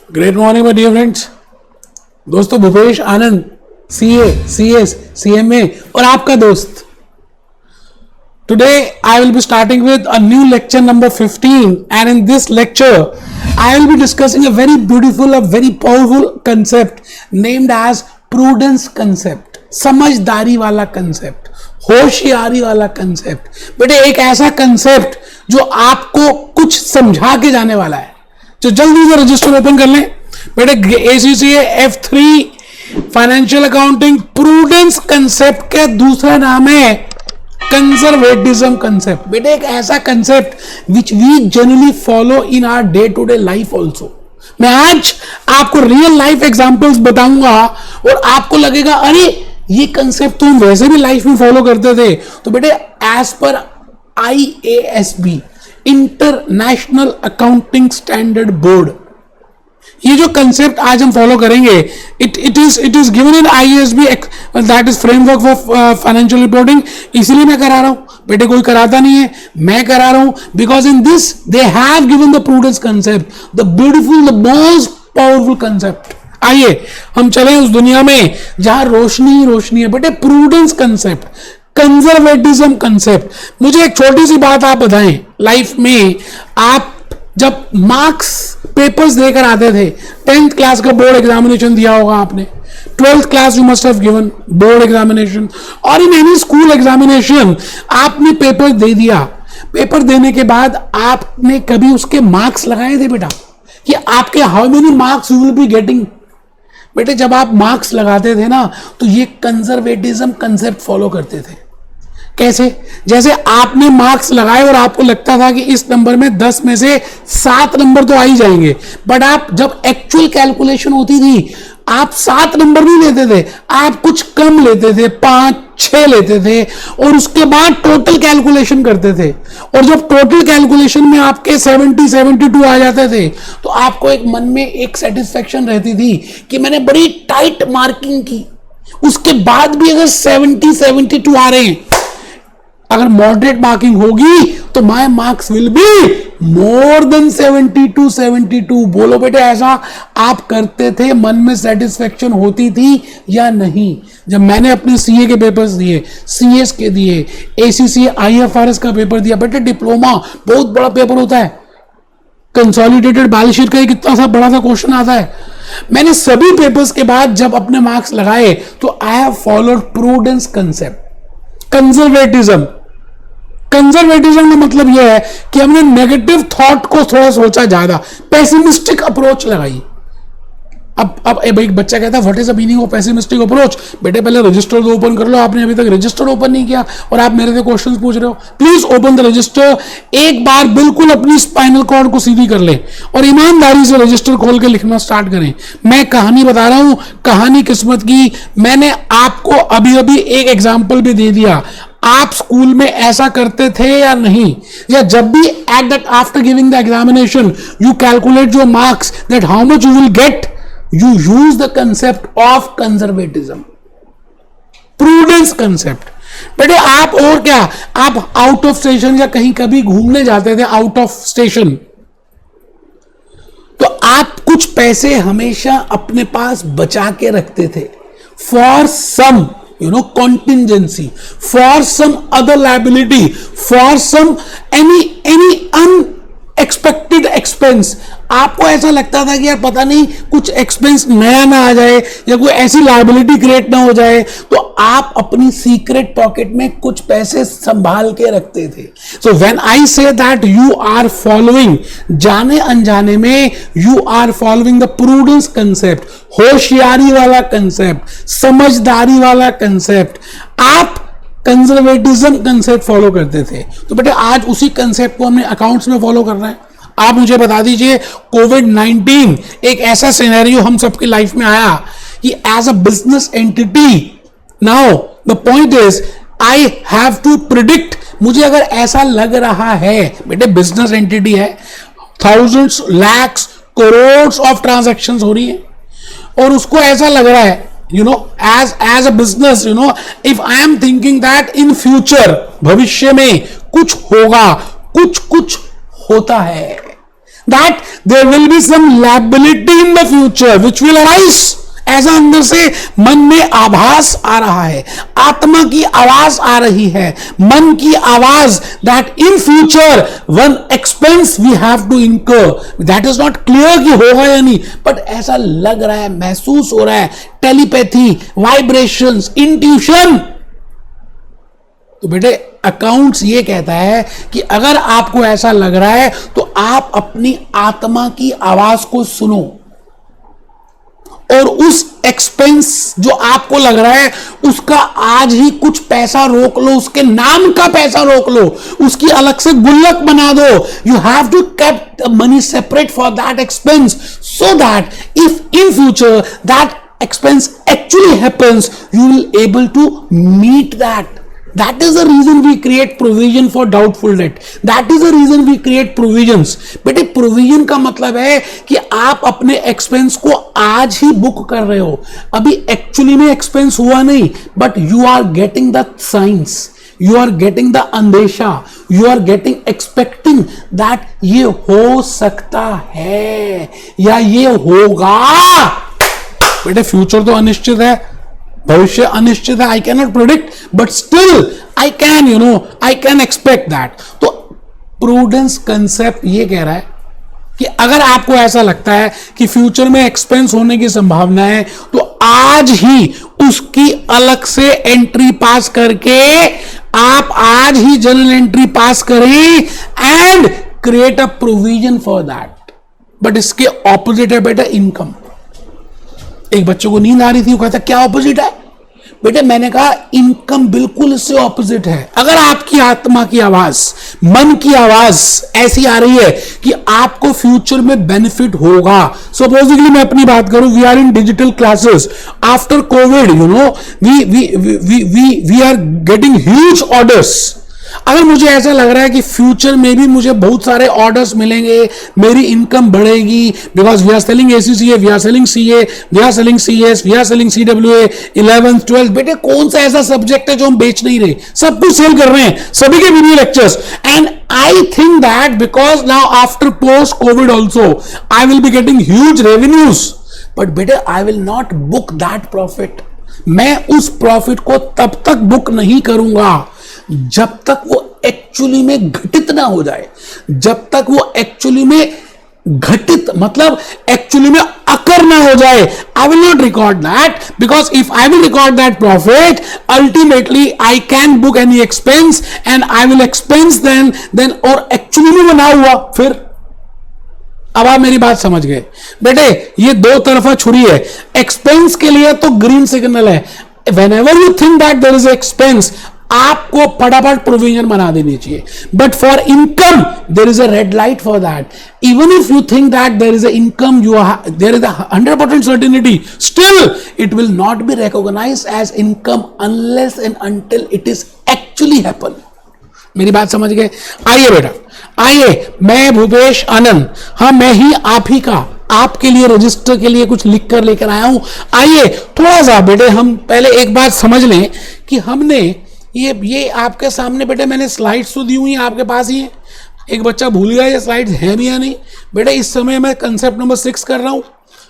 Great morning my dear friends. दोस्तों Bhupesh Anand, CA, CS, CMA और आपका दोस्त। Today I will be starting with a new lecture number 15 and in this lecture I will be discussing a very beautiful, a very powerful concept named as prudence concept। समझदारी वाला concept, होशियारी वाला concept. बेटे एक ऐसा concept जो आपको कुछ समझा के जाने वाला है। तो जल्दी से रजिस्टर ओपन कर लें बेटे। ACCA F3 financial accounting prudence concept के दूसरा नाम है कंजर्वेटिज्म कंसेप्ट। बेटे एक ऐसा concept which we generally follow in our day to day life also. मैं आज आपको रियल लाइफ एग्जांपल्स बताऊंगा और आपको लगेगा अरे ये कंसेप्ट तो हम वैसे भी लाइफ में फॉलो करते थे। तो बेटे as per IASB international accounting standard board, ये जो कंसेप्ट आज हम फॉलो करेंगे it is given in IASB, that is framework for financial reporting. इसीलिए मैं करा रहा हूं बेटे, कोई कराता नहीं है, मैं करा रहा हूं because in this they have given the prudence concept, the beautiful, the most powerful concept. आइए हम चले उस दुनिया में जहां रोशनी ही रोशनी है बेटे। Prudence concept, conservatism concept. मुझे एक छोटी सी बात आप बताएं, लाइफ में आप जब मार्क्स पेपर्स देकर आते थे, 10th क्लास का बोर्ड एग्जामिनेशन दिया होगा आपने, 12th class you must have given board examination, और इन एनी स्कूल एग्जामिनेशन आपने पेपर दे दिया। पेपर देने के बाद आपने कभी उसके मार्क्स लगाए थे बेटा कि आपके how many marks you will be getting? बेटे जब आप मार्क्स लगाते थे ना तो ये कंजर्वेटिज्म कंसेप्ट फॉलो करते थे। कैसे? जैसे आपने मार्क्स लगाए और आपको लगता था कि इस नंबर में 10 में से 7 नंबर तो आ ही जाएंगे, बट आप जब एक्चुअल कैलकुलेशन होती थी आप 7 नंबर नहीं लेते थे, आप कुछ कम लेते थे, 5-6 लेते थे और उसके बाद टोटल कैलकुलेशन करते थे। और जब टोटल कैलकुलेशन में आपके 70-72 आ जाते थे तो आपको एक मन में एक सेटिस्फेक्शन रहती थी कि मैंने बड़ी टाइट मार्किंग की। उसके बाद भी अगर 70-72 आ रहे हैं, अगर मॉडरेट मार्किंग होगी तो my marks will be more than 72। बोलो बेटे ऐसा आप करते थे? मन में सेटिस्फेक्शन होती थी या नहीं? जब मैंने अपने सीए के पेपर्स दिए, सीएस के दिए, ACCA IFRS का पेपर दिया, बेटे डिप्लोमा बहुत बड़ा पेपर होता है, कंसोलिडेटेड बैलेंस शीट का कितना सा बड़ा सा क्वेश्चन आता है। मैंने सभी पेपर्स के बाद जब अपने मार्क्स लगाए तो I have followed prudence concept. Conservatism का मतलब यह है कि हमने नेगेटिव थॉट को थोड़ा सोचा ज्यादा, पेसिमिस्टिक अप्रोच लगाई। अब एक बच्चा कहता है what is the meaning of pessimistic approach? बेटे पहले रजिस्टर तो ओपन कर लो, आपने अभी तक रजिस्टर ओपन नहीं किया और आप मेरे से क्वेश्चंस पूछ रहे हो। प्लीज ओपन द रजिस्टर, एक बार बिल्कुल अपनी स्पाइनल कॉर्ड को सीधी कर लें और ईमानदारी से रजिस्टर खोल के लिखना स्टार्ट करें। मैं कहानी बता रहा हूं, कहानी किस्मत की। मैंने आपको अभी अभी एक एग्जाम्पल भी दे दिया। आप स्कूल में ऐसा करते थे या नहीं? या जब भी at that after giving the examination you calculate your marks that how much you will get, you use the concept of conservatism, prudence concept। बेटे आप और क्या, आप आउट ऑफ स्टेशन या कहीं कभी घूमने जाते थे आउट ऑफ स्टेशन, तो आप कुछ पैसे हमेशा अपने पास बचा के रखते थे for some contingency, for some other liability, for some any unexpected expense। आपको ऐसा लगता था कि यार पता नहीं कुछ एक्सपेंस नया ना आ जाए या कोई ऐसी लायबिलिटी क्रिएट ना हो जाए, तो आप अपनी सीक्रेट पॉकेट में कुछ पैसे संभाल के रखते थे। So when I say that you are following, जाने अनजाने में you are following the prudence concept, होशियारी वाला कंसेप्ट, समझदारी वाला कंसेप्ट, आप कंजर्वेटिज्म कंसेप्ट फॉलो करते थे। तो बेटे आज उसी कंसेप्ट को हमने अकाउंट्स में फॉलो करना है। आप मुझे बता दीजिए, कोविड-19 एक ऐसा सिनेरियो हम सबकी लाइफ में आया कि as a business entity, now the point is I have to predict. मुझे अगर ऐसा लग रहा है बेटे बिजनेस एंटिटी है, thousands, lakhs, crore of transactions हो रही है और उसको ऐसा लग रहा है as a business, if I am thinking that in future, भविष्य में कुछ होगा, कुछ होता है, that there will be some liability in the future which will arise. ऐसा अंदर से मन में आभास आ रहा है, आत्मा की आवाज आ रही है, मन की आवाज that in future one expense we have to incur. That is not clear कि होगा या नहीं, बट ऐसा लग रहा है, महसूस हो रहा है. Telepathy, vibrations, intuition. तो बेटे अकाउंट्स ये कहता है कि अगर आपको ऐसा लग रहा है तो आप अपनी आत्मा की आवाज को सुनो और उस एक्सपेंस जो आपको लग रहा है उसका आज ही कुछ पैसा रोक लो, उसके नाम का पैसा रोक लो, उसकी अलग से गुल्लक बना दो. You have to keep money separate for that expense so that if in future that expense actually happens, you will able to meet that. That is the reason we create provision for doubtful debt. That is the reason we create provisions. बेटे provision का मतलब है कि आप अपने expense को आज ही book कर रहे हो. अभी एक्चुअली में एक्सपेंस हुआ नहीं, but you are getting the science, you are getting the अंदेशा, you are getting expecting that ये हो सकता है या ये होगा. बेटे फ्यूचर तो अनिश्चित है, भविष्य अनिश्चित है. I can not predict but still I can I can expect that. तो प्रूडेंस कंसेप्ट ये कह रहा है कि अगर आपको ऐसा लगता है कि फ्यूचर में एक्सपेंस होने की संभावना है तो आज ही उसकी अलग से एंट्री पास करके आप आज ही जनरल एंट्री पास करें and create a provision for that. But इसके ऑपोजिट है बेटा इनकम. एक बच्चे को नींद आ रही थी, वो कहता क्या ऑपोजिट है बेटे? मैंने कहा इनकम बिल्कुल इससे ऑपोजिट है. अगर आपकी आत्मा की आवाज, मन की आवाज ऐसी आ रही है कि आपको फ्यूचर में बेनिफिट होगा. सपोजिकली मैं अपनी बात करूं, we are in digital classes after Covid, we are getting huge orders. अगर मुझे ऐसा लग रहा है कि फ्यूचर में भी मुझे बहुत सारे ऑर्डर्स मिलेंगे, मेरी इनकम बढ़ेगी, because we are selling ACCA, we are selling CA, we are selling CS, we are selling CWA 11th 12th. बेटे कौन सा ऐसा सब्जेक्ट है जो हम बेच नहीं रहे? सब कुछ सेल कर रहे हैं, सभी के video lectures. And I think that because now after post covid also I will be getting huge revenues, but बेटे I will not book that profit. मैं उस प्रॉफिट को तब तक बुक नहीं करूंगा जब तक वो एक्चुअली में घटित ना हो जाए, जब तक वो एक्चुअली में घटित मतलब एक्चुअली में अकर ना हो जाए. I will not record that, because if I will record that profit ultimately I can book any expense and I will expense then और एक्चुअली में बना हुआ फिर. अब आप मेरी बात समझ गए बेटे, ये दो तरफा छुरी है. एक्सपेंस के लिए तो ग्रीन सिग्नल है. Whenever you think that there is expense, आपको फटाफट प्रोविजन बना देनी चाहिए. But for income there is a red light for that. Even if you think that there is a income, there is a 100% certainty, still it will not be recognised as income unless and until it is actually happen. मेरी बात समझ गए? आइए बेटा, आइए, मैं भूपेश आनंद, हाँ मैं ही आप ही का आपके लिए रजिस्टर के लिए कुछ लिख कर लेकर आया हूं. आइए थोड़ा सा बेटे हम पहले एक बात समझ लें कि हमने ये आपके सामने बेटे मैंने स्लाइड्स तो दी हुई हैं, आपके पास ही है. एक बच्चा भूल गया ये स्लाइड्स है भी या नहीं. बेटे इस समय मैं कंसेप्ट नंबर 6 कर रहा हूं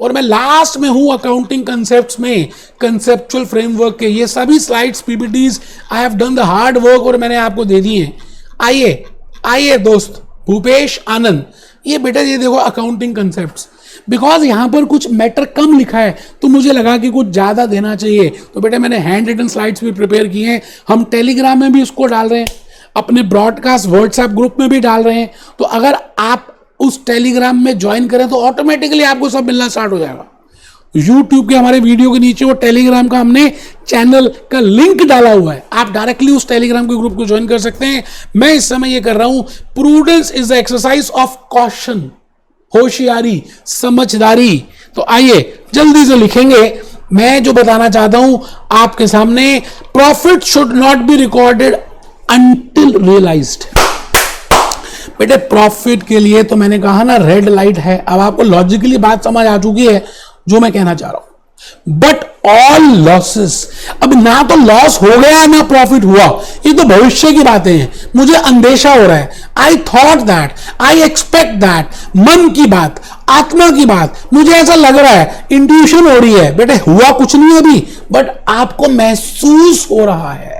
और मैं लास्ट में हूं अकाउंटिंग कंसेप्ट्स में, कंसेप्चुअल फ्रेमवर्क के. ये सभी slides PPTs I have done the hard work और मैंने आपको दे दिए हैं. आइए आइए दोस्त, भूपेश आनंद, ये बेटा ये देखो अकाउंटिंग कंसेप्ट्स. बिकॉज यहां पर कुछ मैटर कम लिखा है तो मुझे लगा कि कुछ ज्यादा देना चाहिए, तो बेटा मैंने हैंड रिटन स्लाइड्स भी प्रिपेयर किए हैं. हम टेलीग्राम में भी इसको डाल रहे हैं, अपने ब्रॉडकास्ट व्हाट्सएप ग्रुप में भी डाल रहे हैं. तो अगर आप उस टेलीग्राम में ज्वाइन करें तो ऑटोमेटिकली आपको सब मिलना स्टार्ट हो जाएगा. यूट्यूब के हमारे वीडियो के नीचे वो टेलीग्राम का हमने चैनल का लिंक डाला हुआ है, आप डायरेक्टली उस टेलीग्राम के ग्रुप को ज्वाइन कर सकते हैं. मैं इस समय ये कर रहा हूं, prudence is the exercise of caution, होशियारी, समझदारी. तो आइए जल्दी से लिखेंगे. मैं जो बताना चाहता हूं आपके सामने, profit should not be recorded until realised. बेटे प्रॉफिट के लिए तो मैंने कहा ना रेड लाइट है. अब आपको लॉजिकली बात समझ आ चुकी है जो मैं कहना चाह रहा हूं. बट ऑल लॉसेस, अब ना तो लॉस हो गया ना प्रॉफिट हुआ, ये तो भविष्य की बातें हैं, मुझे अंदेशा हो रहा है, I thought that, I expect that, मन की बात, आत्मा की बात, मुझे ऐसा लग रहा है, इंट्यूशन हो रही है, बेटे हुआ कुछ नहीं अभी, बट आपको महसूस हो रहा है।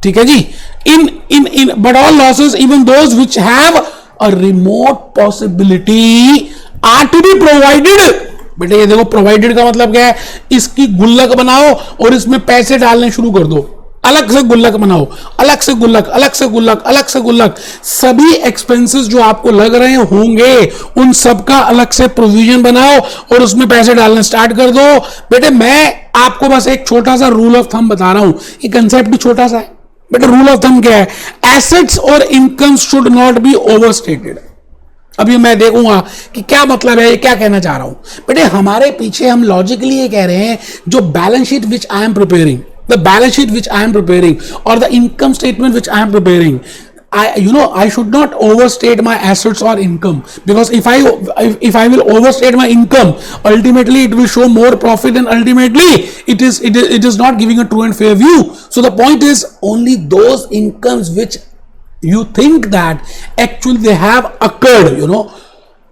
ठीक है जी, इन but all losses even those which have a remote possibility are to be provided. बेटे ये देखो, प्रोवाइडेड का मतलब क्या है, इसकी गुल्लक बनाओ और इसमें पैसे डालने शुरू कर दो, अलग से गुल्लक बनाओ, अलग से गुल्लक, अलग से गुल्लक, अलग से गुल्लक, सभी एक्सपेंसेस जो आपको लग रहे होंगे उन सब का अलग से प्रोविजन बनाओ और उसमें पैसे डालने स्टार्ट कर दो। बेटे मैं आपको बस एक छोटा सा रूल ऑफ थंब बता रहा हूं, ये कंसेप्ट भी छोटा सा है, बेटे रूल ऑफ थंब क्या है, एसेट्स और income should not B overstated. अब ये मैं देखूंगा कि क्या मतलब है, ये क्या कहना चाह रहा हूं। बेटे हमारे पीछे हम लॉजिकली ये कह रहे हैं, जो balance sheet which I am preparing, the balance sheet which I am preparing और the income statement which I am preparing, I should not overstate my assets or income, because if I will overstate my income, ultimately it will show more profit and ultimately it is not giving a true and fair view. So the point is, only those incomes which you think that actually they have occurred,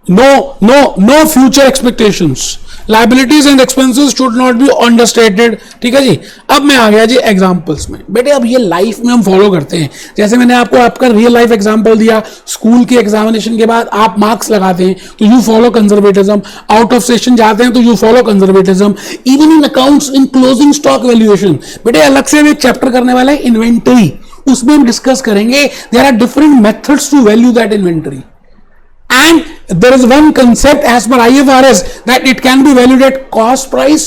no future expectations, liabilities and expenses should not be understated। ठीक है जी, अब मैं आ गया जी examples में। बेटे अब ये life में हम फॉलो करते हैं, जैसे मैंने आपको आपका रियल लाइफ एग्जांपल दिया, स्कूल के एग्जामिनेशन के बाद आप मार्क्स लगाते हैं तो you follow conservatism, out of session जाते हैं तो you follow conservatism, even in accounts, in closing stock valuation. बेटे अलग से एक चैप्टर करने वाला है इन्वेंटरी, उसमें हम डिस्कस करेंगे there are different methods to value that inventory, and there is one concept as per IFRS that it can be valued at cost price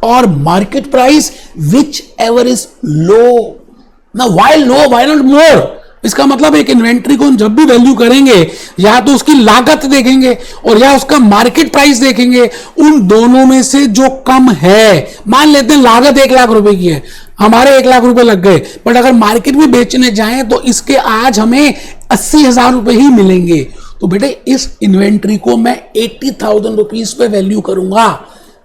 or market price, whichever is low. Now why low, why not more? इसका मतलब एक inventory को हम जब भी value करेंगे या तो उसकी लागत देखेंगे और या उसका मार्केट प्राइस देखेंगे, उन दोनों में से जो कम है, मान लेते हैं लागत 1 लाख रुपए की है, हमारे 1 लाख रुपए लग गए, बट अगर मार्केट में बेचने जाएं तो इसके आज हमें 80,000 रुपए ही मिलेंगे, तो बेटे इस इन्वेंट्री को मैं 80,000 रुपीज पे वैल्यू करूंगा,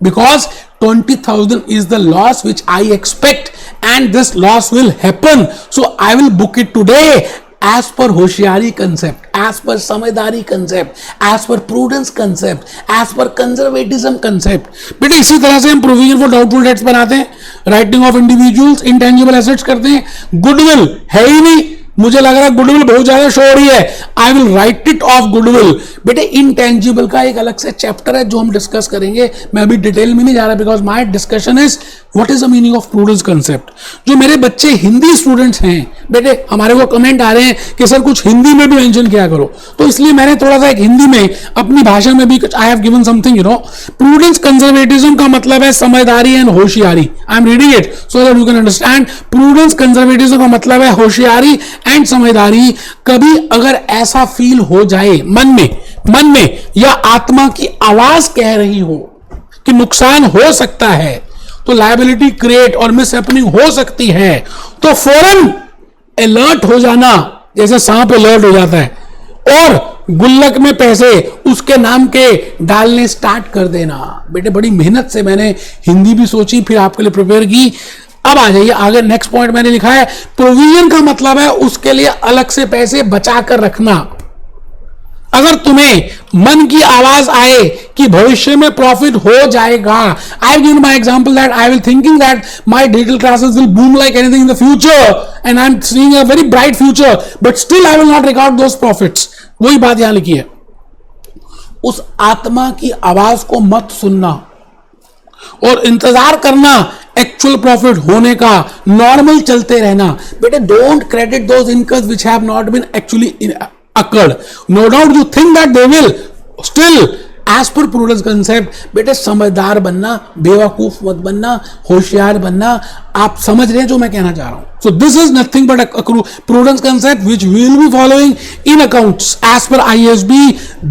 because 20,000 is the loss which I expect and this loss will happen, so I will book it today as per होशियारी concept, as per समझदारी concept, as per prudence concept, as per conservatism concept। बेटे इसी तरह से हम provision for doubtful debts बनाते हैं, writing of individuals, intangible assets करते हैं, goodwill है ही नहीं, मुझे लग रहा है गुडविल बहुत ज्यादा शो हो रही है, I will write it of goodwill. बेटे इनटेंजिबल का एक अलग से चैप्टर है जो हम डिस्कस करेंगे, मैं अभी डिटेल में नहीं जा रहा, because my discussion is what is the meaning of prudence concept. जो मेरे बच्चे हिंदी स्टूडेंट्स हैं, बेटे हमारे को कमेंट आ रहे हैं कि सर कुछ हिंदी में भी मेंशन किया करो, तो इसलिए मैंने थोड़ा सा एक हिंदी में अपनी भाषा में भी I have given something, prudence conservatism का मतलब है समझदारी एंड होशियारी। I am reading it so that you can understand. Prudence conservatism का मतलब है होशियारी एंड समझदारी। कभी अगर ऐसा फील हो जाए मन में या आत्मा की आवाज कह रही हो कि नुकसान हो सकता है, तो लायबिलिटी क्रिएट और मिस हैपनिंग हो सकती है, तो फौरन अलर्ट हो जाना, जैसे सांप अलर्ट हो जाता है, और गुल्लक में पैसे उसके नाम के डालने स्टार्ट कर देना। बेटे बड़ी मेहनत से मैंने हिंदी भी सोची, फिर आपके लिए प्रिपेयर की। अब आ जाइए आगे, नेक्स्ट पॉइंट मैंने लिखा है प्रोविजन का मतलब है उसके लिए अलग से पैसे बचा कर रखना। अगर तुम्हें मन की आवाज आए कि भविष्य में प्रॉफिट हो जाएगा, I have given my example that I will thinking that my digital classes will boom like anything in the future and I am seeing a very bright future, but still I will not record those profits. वही बात यहां लिखी है, उस आत्मा की आवाज को मत सुनना और इंतजार करना एक्चुअल प्रॉफिट होने का, नॉर्मल चलते रहना। बेटे don't credit those incomes which have not been actually occurred. No doubt you think that they will, still as per prudence concept, बेटे समझदार बनना, बेवकूफ मत बनना, होशियार बनना। आप समझ रहे हैं जो मैं कहना चाह रहा हूं? So this is nothing but a prudence concept which we will be following in accounts as per ISB.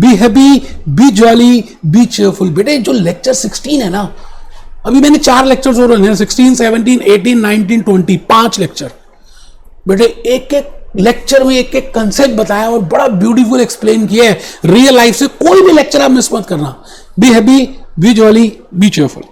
Be happy, be jolly, be cheerful। बेटे जो लेक्चर 16 है ना, अभी मैंने 4 लेक्चर हो रहे हैं, 16, 17, 18, 19, 20, 5 लेक्चर। बेटे एक एक लेक्चर में एक एक कंसेप्ट बताया और बड़ा ब्यूटीफुल एक्सप्लेन किया है रियल लाइफ से। कोई भी लेक्चर आप मिस मत करना। Be happy, B jolly, B cheerful.